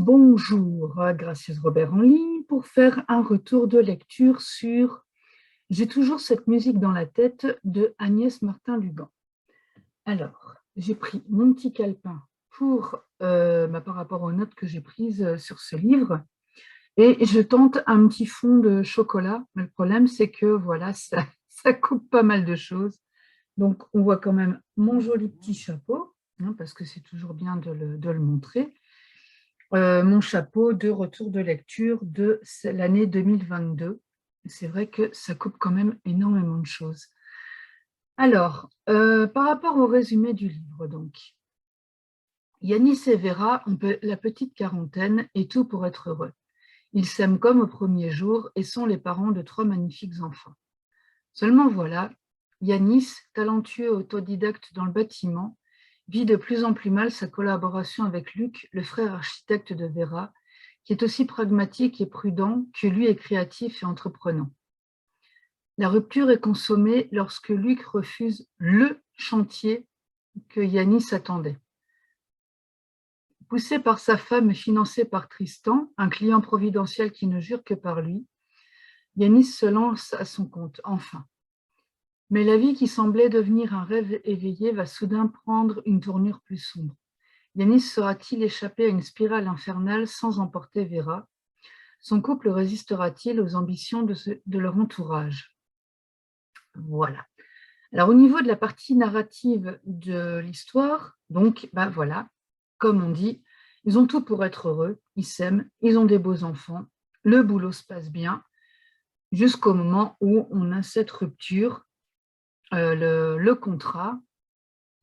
Bonjour, Gracieuse Robert en ligne pour faire un retour de lecture sur J'ai toujours cette musique dans la tête de Agnès Martin-Lugan. Alors, j'ai pris mon petit calepin par rapport aux notes que j'ai prises sur ce livre et je tente un petit fond de chocolat. Mais le problème, c'est que voilà, ça coupe pas mal de choses. Donc, on voit quand même mon joli petit chapeau, hein, parce que c'est toujours bien de le montrer. Mon chapeau de retour de lecture de l'année 2022. C'est vrai que ça coupe quand même énormément de choses. Alors, par rapport au résumé du livre, donc, Yanis et Vera ont la petite quarantaine et tout pour être heureux. Ils s'aiment comme au premier jour et sont les parents de 3 magnifiques enfants. Seulement voilà, Yanis, talentueux autodidacte dans le bâtiment, vit de plus en plus mal sa collaboration avec Luc, le frère architecte de Vera, qui est aussi pragmatique et prudent que lui est créatif et entreprenant. La rupture est consommée lorsque Luc refuse le chantier que Yanis attendait. Poussé par sa femme et financé par Tristan, un client providentiel qui ne jure que par lui, Yanis se lance à son compte, enfin. Mais la vie qui semblait devenir un rêve éveillé va soudain prendre une tournure plus sombre. Yanis saura-t-il échapper à une spirale infernale sans emporter Vera? Son couple résistera-t-il aux ambitions de leur entourage? Voilà. Alors, au niveau de la partie narrative de l'histoire, donc, voilà, comme on dit, ils ont tout pour être heureux, ils s'aiment, ils ont des beaux enfants, le boulot se passe bien, jusqu'au moment où on a cette rupture, le contrat,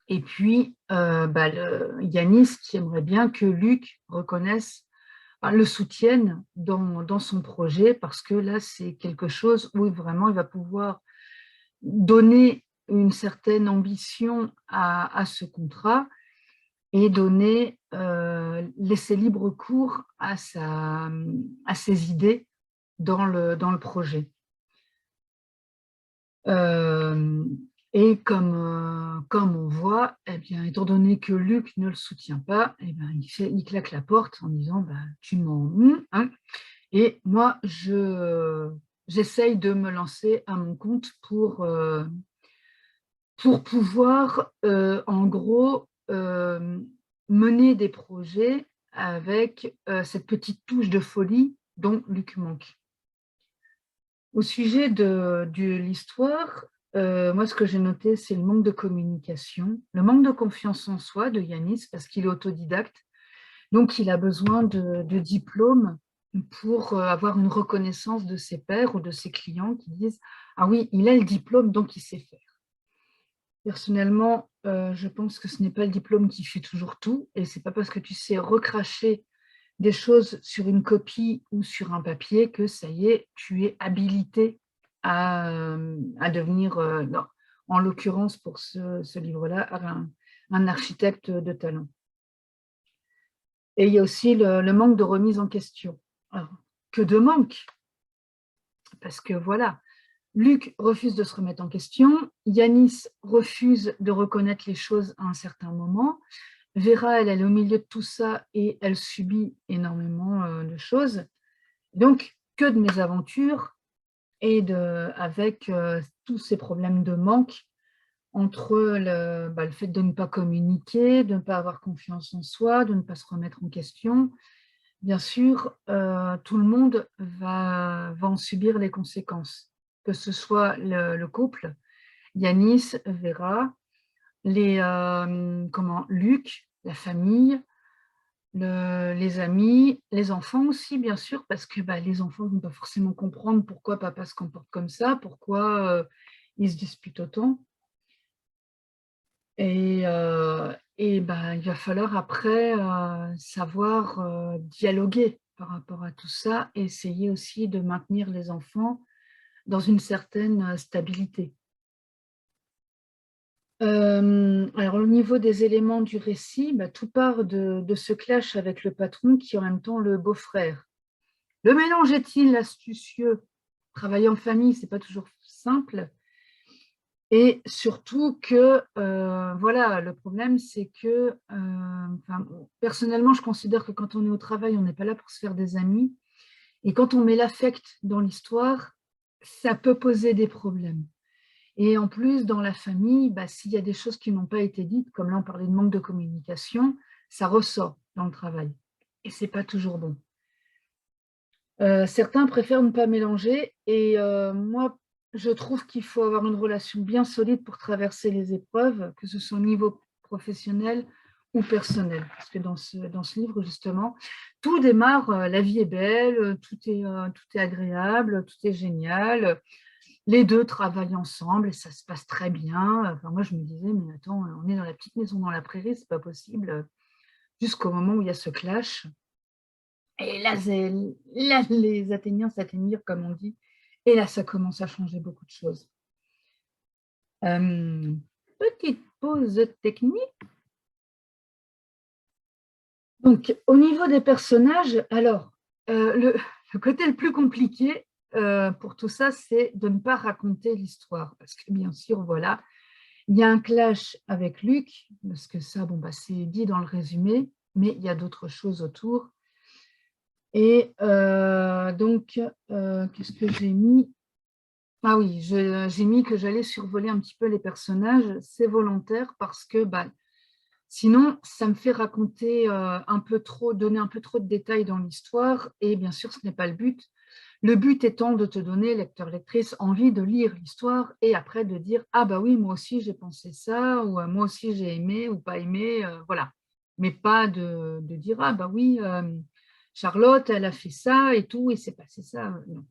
et puis Yanis qui aimerait bien que Luc le soutienne dans son projet, parce que là, c'est quelque chose où vraiment il va pouvoir donner une certaine ambition à ce contrat et laisser libre cours à ses idées dans le projet. Et comme on voit, eh bien, étant donné que Luc ne le soutient pas, eh bien, il claque la porte en disant tu m'en... Hein. Et moi, j'essaye de me lancer à mon compte pour pouvoir, en gros, mener des projets avec cette petite touche de folie dont Luc manque. Au sujet de l'histoire, moi, ce que j'ai noté, c'est le manque de communication, le manque de confiance en soi de Yanis, parce qu'il est autodidacte, donc il a besoin de diplômes pour avoir une reconnaissance de ses pairs ou de ses clients qui disent « Ah oui, il a le diplôme, donc il sait faire ». Personnellement, je pense que ce n'est pas le diplôme qui fait toujours tout, et ce n'est pas parce que tu sais recracher des choses sur une copie ou sur un papier que ça y est, tu es habilité à devenir, en l'occurrence pour ce livre-là, un architecte de talent. Et il y a aussi le manque de remise en question. Alors, que de manque? Parce que voilà, Luc refuse de se remettre en question, Yanis refuse de reconnaître les choses à un certain moment, Vera, elle est au milieu de tout ça et elle subit énormément de choses. Donc, que de mésaventures et avec tous ces problèmes de manque entre le fait de ne pas communiquer, de ne pas avoir confiance en soi, de ne pas se remettre en question. Bien sûr, tout le monde va en subir les conséquences, que ce soit le couple, Yanis, Vera, Luc, la famille, les amis, les enfants aussi, bien sûr, parce que les enfants ne vont pas forcément comprendre pourquoi papa se comporte comme ça, pourquoi ils se disputent autant. Et il va falloir après savoir dialoguer par rapport à tout ça, et essayer aussi de maintenir les enfants dans une certaine stabilité. Alors, au niveau des éléments du récit, tout part de ce clash avec le patron qui est en même temps le beau-frère. Le mélange est-il astucieux? Travailler en famille, ce n'est pas toujours simple. Et surtout que, voilà, le problème, c'est que, personnellement, je considère que quand on est au travail, on n'est pas là pour se faire des amis. Et quand on met l'affect dans l'histoire, ça peut poser des problèmes. Et en plus, dans la famille, bah, s'il y a des choses qui n'ont pas été dites, comme là on parlait de manque de communication, ça ressort dans le travail. Et ce n'est pas toujours bon. Certains préfèrent ne pas mélanger. Et moi, je trouve qu'il faut avoir une relation bien solide pour traverser les épreuves, que ce soit au niveau professionnel ou personnel. Parce que dans ce livre, justement, tout démarre, la vie est belle, tout est agréable, tout est génial. Les deux travaillent ensemble et ça se passe très bien. Enfin, moi, je me disais, mais attends, on est dans la petite maison dans la prairie, c'est pas possible. Jusqu'au moment où il y a ce clash. Et là, les Athéniens s'atteignirent, comme on dit. Et là, ça commence à changer beaucoup de choses. Petite pause technique. Donc, au niveau des personnages, alors, le côté le plus compliqué pour tout ça, c'est de ne pas raconter l'histoire. Parce que, bien sûr, voilà, il y a un clash avec Luc, parce que ça, bon, bah, c'est dit dans le résumé, mais il y a d'autres choses autour. Et donc, qu'est-ce que j'ai mis? Ah oui, j'ai mis que j'allais survoler un petit peu les personnages. C'est volontaire parce que bah, sinon, ça me fait raconter un peu trop, donner un peu trop de détails dans l'histoire. Et bien sûr, ce n'est pas le but. Le but étant de te donner, lecteur, lectrice, envie de lire l'histoire et après de dire « Ah bah oui, moi aussi j'ai pensé ça » ou « Moi aussi j'ai aimé ou pas aimé », voilà. Mais pas de dire « Ah bah oui, Charlotte, elle a fait ça et tout, et c'est passé ça. » Non.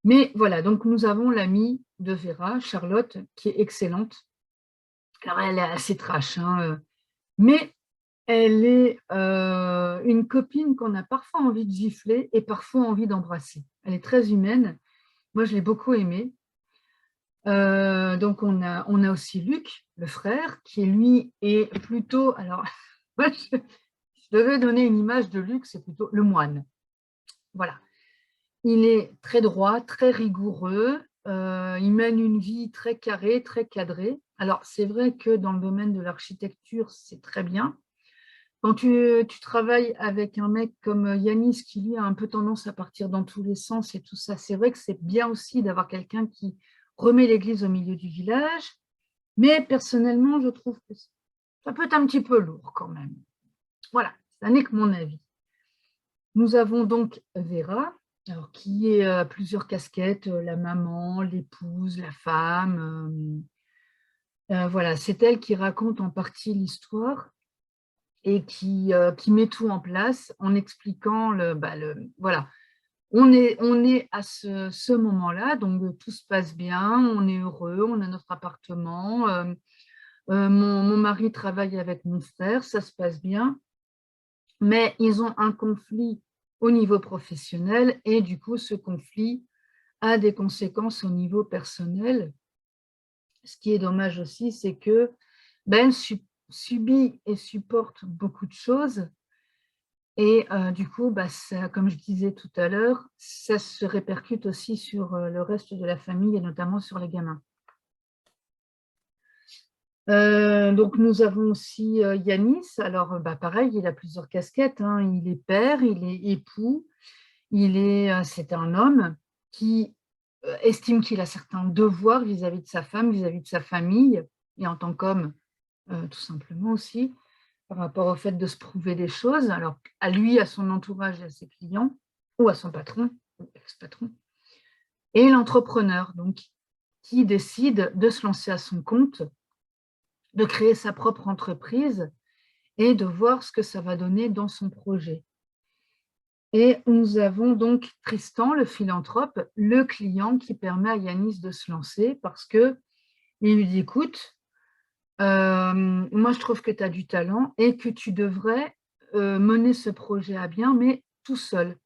Mais voilà, donc nous avons l'amie de Vera, Charlotte, qui est excellente. Alors elle est assez trash, hein, mais elle est une copine qu'on a parfois envie de gifler et parfois envie d'embrasser. Elle est très humaine. Moi, je l'ai beaucoup aimée. Donc, on a aussi Luc, le frère, qui lui est plutôt… Alors, moi, je devais donner une image de Luc, c'est plutôt le moine. Voilà. Il est très droit, très rigoureux. Il mène une vie très carrée, très cadrée. Alors, c'est vrai que dans le domaine de l'architecture, c'est très bien. Quand tu travailles avec un mec comme Yanis, qui lui a un peu tendance à partir dans tous les sens et tout ça, c'est vrai que c'est bien aussi d'avoir quelqu'un qui remet l'église au milieu du village. Mais personnellement, je trouve que ça peut être un petit peu lourd quand même. Voilà, ça n'est que mon avis. Nous avons donc Vera, alors, qui est à plusieurs casquettes, la maman, l'épouse, la femme. Voilà, c'est elle qui raconte en partie l'histoire et qui met tout en place en expliquant voilà. On est à ce moment-là, donc tout se passe bien, on est heureux, on a notre appartement, mon mari travaille avec mon frère, ça se passe bien, mais ils ont un conflit au niveau professionnel et du coup, ce conflit a des conséquences au niveau personnel. Ce qui est dommage aussi, c'est que Ben subit et supporte beaucoup de choses et du coup, bah, ça, comme je disais tout à l'heure, ça se répercute aussi sur le reste de la famille et notamment sur les gamins. Donc, nous avons aussi Yanis. Alors, bah, pareil, il a plusieurs casquettes, hein. Il est père, il est époux, c'est un homme qui estime qu'il a certains devoirs vis-à-vis de sa femme, vis-à-vis de sa famille, et en tant qu'homme, tout simplement aussi, par rapport au fait de se prouver des choses, alors à lui, à son entourage et à ses clients, ou à son patron, ou ex-patron, et l'entrepreneur, donc, qui décide de se lancer à son compte, de créer sa propre entreprise et de voir ce que ça va donner dans son projet. Et nous avons donc Tristan, le philanthrope, le client qui permet à Yanis de se lancer parce qu'il lui dit, écoute, moi je trouve que tu as du talent et que tu devrais mener ce projet à bien, mais tout seul.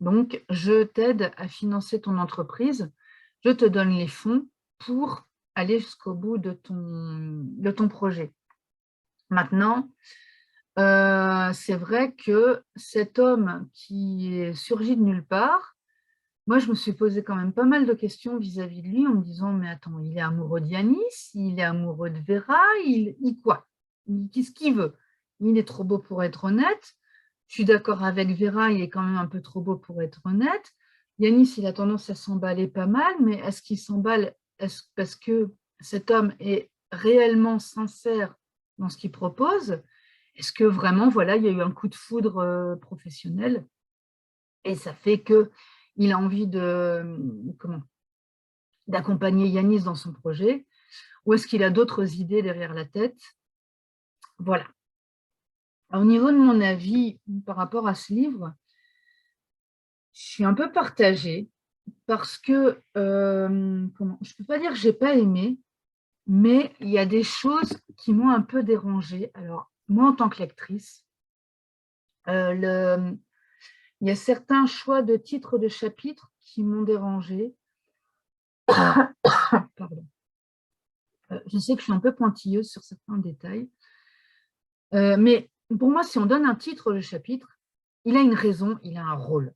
Donc, je t'aide à financer ton entreprise, je te donne les fonds pour aller jusqu'au bout de ton projet. Maintenant, c'est vrai que cet homme qui surgit de nulle part, moi, je me suis posé quand même pas mal de questions vis-à-vis de lui en me disant, mais attends, il est amoureux d'Yanis, il est amoureux de Vera, il quoi? Qu'est-ce qu'il veut? Il est trop beau pour être honnête. Je suis d'accord avec Vera, il est quand même un peu trop beau pour être honnête. Yanis, il a tendance à s'emballer pas mal, mais est-ce qu'il s'emballe parce que cet homme est réellement sincère dans ce qu'il propose? Est-ce que vraiment, voilà, il y a eu un coup de foudre professionnel et ça fait qu'il a envie d'accompagner Yanis dans son projet, ou est-ce qu'il a d'autres idées derrière la tête? Voilà. Au niveau de mon avis par rapport à ce livre, je suis un peu partagée parce que, je ne peux pas dire que je n'ai pas aimé, mais il y a des choses qui m'ont un peu dérangée. Alors, moi, en tant que lectrice, il y a certains choix de titres de chapitres qui m'ont dérangée. Pardon. Je sais que je suis un peu pointilleuse sur certains détails, mais pour moi, si on donne un titre de chapitre, il a une raison, il a un rôle.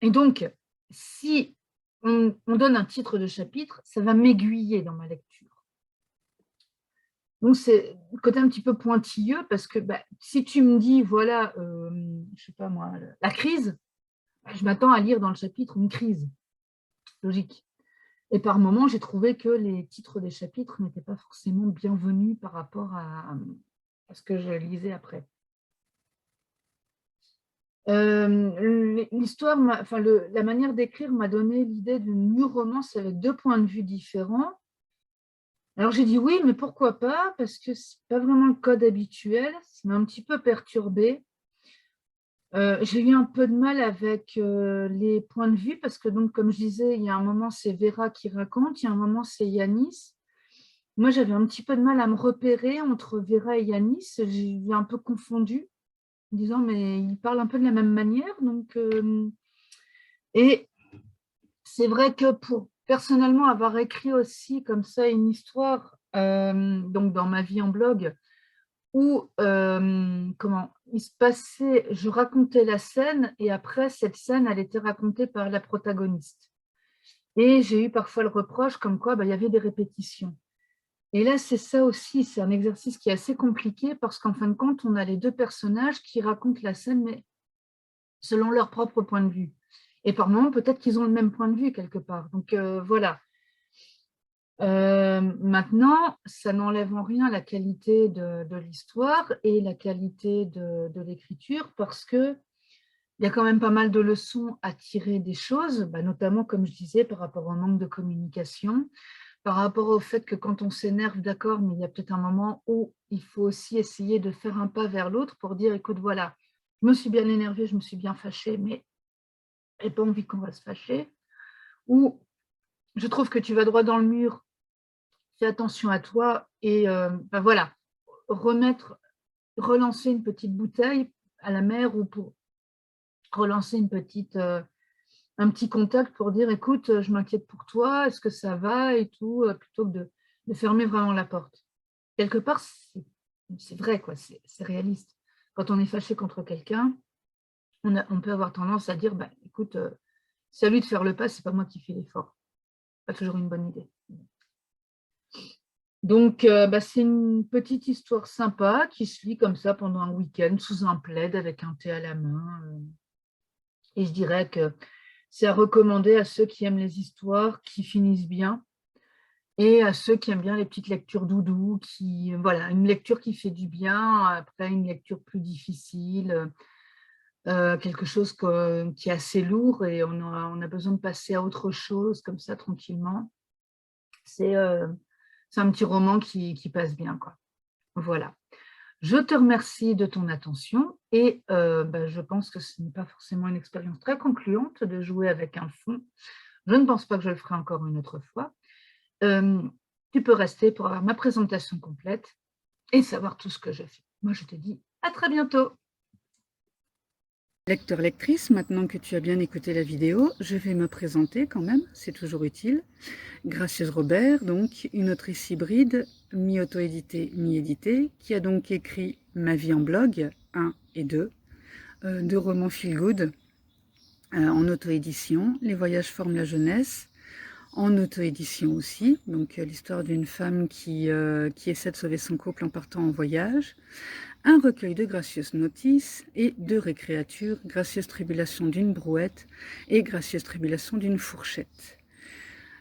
Et donc, si on donne un titre de chapitre, ça va m'aiguiller dans ma lecture. Donc, c'est le côté un petit peu pointilleux parce que si tu me dis, voilà, je sais pas moi, la crise, je m'attends à lire dans le chapitre une crise. Logique. Et par moments, j'ai trouvé que les titres des chapitres n'étaient pas forcément bienvenus par rapport à ce que je lisais après. L'histoire, la manière d'écrire m'a donné l'idée d'une new romance avec deux points de vue différents. Alors j'ai dit oui, mais pourquoi pas? Parce que c'est pas vraiment le code habituel, ça m'a un petit peu perturbée. J'ai eu un peu de mal avec les points de vue parce que, donc, comme je disais, il y a un moment c'est Vera qui raconte, il y a un moment c'est Yanis. Moi, j'avais un petit peu de mal à me repérer entre Vera et Yanis. J'ai un peu confondu, en disant mais ils parlent un peu de la même manière. Donc, et c'est vrai que pour personnellement avoir écrit aussi comme ça une histoire, donc dans ma vie en blog, où il se passait, je racontais la scène et après cette scène, elle était racontée par la protagoniste. Et j'ai eu parfois le reproche comme quoi il y avait des répétitions. Et là, c'est ça aussi, c'est un exercice qui est assez compliqué parce qu'en fin de compte, on a les deux personnages qui racontent la scène, mais selon leur propre point de vue. Et par moments, peut-être qu'ils ont le même point de vue quelque part. Donc voilà. Maintenant, ça n'enlève en rien la qualité de l'histoire et la qualité de l'écriture parce qu'il y a quand même pas mal de leçons à tirer des choses, notamment, comme je disais, par rapport au manque de communication, par rapport au fait que quand on s'énerve, d'accord, mais il y a peut-être un moment où il faut aussi essayer de faire un pas vers l'autre pour dire, écoute, voilà, je me suis bien énervée, je me suis bien fâchée, mais je n'ai pas envie qu'on va se fâcher. Ou je trouve que tu vas droit dans le mur, fais attention à toi et voilà, relancer une petite bouteille à la mer ou pour relancer un petit contact pour dire écoute, je m'inquiète pour toi, est-ce que ça va et tout, plutôt que de fermer vraiment la porte. Quelque part, c'est vrai, quoi, c'est réaliste. Quand on est fâché contre quelqu'un, on peut avoir tendance à dire écoute, c'est à lui de faire le pas, c'est pas moi qui fais l'effort. Pas toujours une bonne idée. Donc, c'est une petite histoire sympa qui se lit comme ça pendant un week-end sous un plaid avec un thé à la main. Et je dirais que c'est à recommander à ceux qui aiment les histoires qui finissent bien et à ceux qui aiment bien les petites lectures doudou, voilà, une lecture qui fait du bien après une lecture plus difficile, quelque chose qui est assez lourd et on a besoin de passer à autre chose comme ça tranquillement. C'est un petit roman qui passe bien, quoi. Voilà. Je te remercie de ton attention et je pense que ce n'est pas forcément une expérience très concluante de jouer avec un fond. Je ne pense pas que je le ferai encore une autre fois. Tu peux rester pour avoir ma présentation complète et savoir tout ce que je fais. Moi, je te dis à très bientôt. Lecteur, lectrice, maintenant que tu as bien écouté la vidéo, je vais me présenter quand même, c'est toujours utile. Gracieuse Robert, donc une autrice hybride, mi-auto-éditée, mi-éditée, qui a donc écrit Ma vie en blog 1 et 2, deux romans feel good, en auto-édition. Les voyages forment la jeunesse, en auto-édition aussi. Donc l'histoire d'une femme qui essaie de sauver son couple en partant en voyage. Un recueil de gracieuses notices et de récréatures, gracieuse tribulation d'une brouette et gracieuse tribulation d'une fourchette.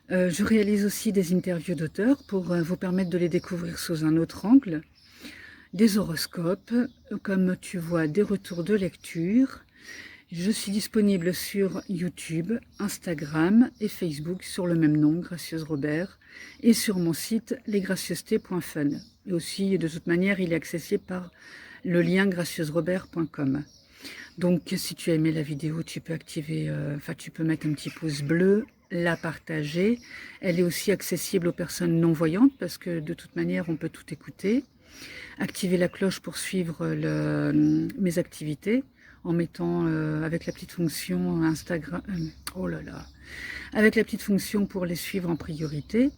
Je réalise aussi des interviews d'auteurs pour vous permettre de les découvrir sous un autre angle. Des horoscopes, comme tu vois, des retours de lecture. Je suis disponible sur YouTube, Instagram et Facebook sur le même nom, Gracieuse Robert, et sur mon site lesgracieusetés.fun. Et aussi, de toute manière, il est accessible par le lien gracieusrobert.com. Donc, si tu as aimé la vidéo, tu peux activer, tu peux mettre un petit pouce bleu, la partager. Elle est aussi accessible aux personnes non-voyantes parce que de toute manière, on peut tout écouter. Activer la cloche pour suivre mes activités en mettant avec la petite fonction Instagram, avec la petite fonction pour les suivre en priorité,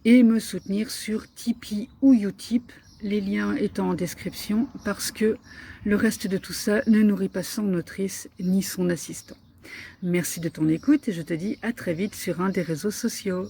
et me soutenir sur Tipeee ou Utip, les liens étant en description, parce que le reste de tout ça ne nourrit pas son autrice ni son assistant. Merci de ton écoute et je te dis à très vite sur un des réseaux sociaux.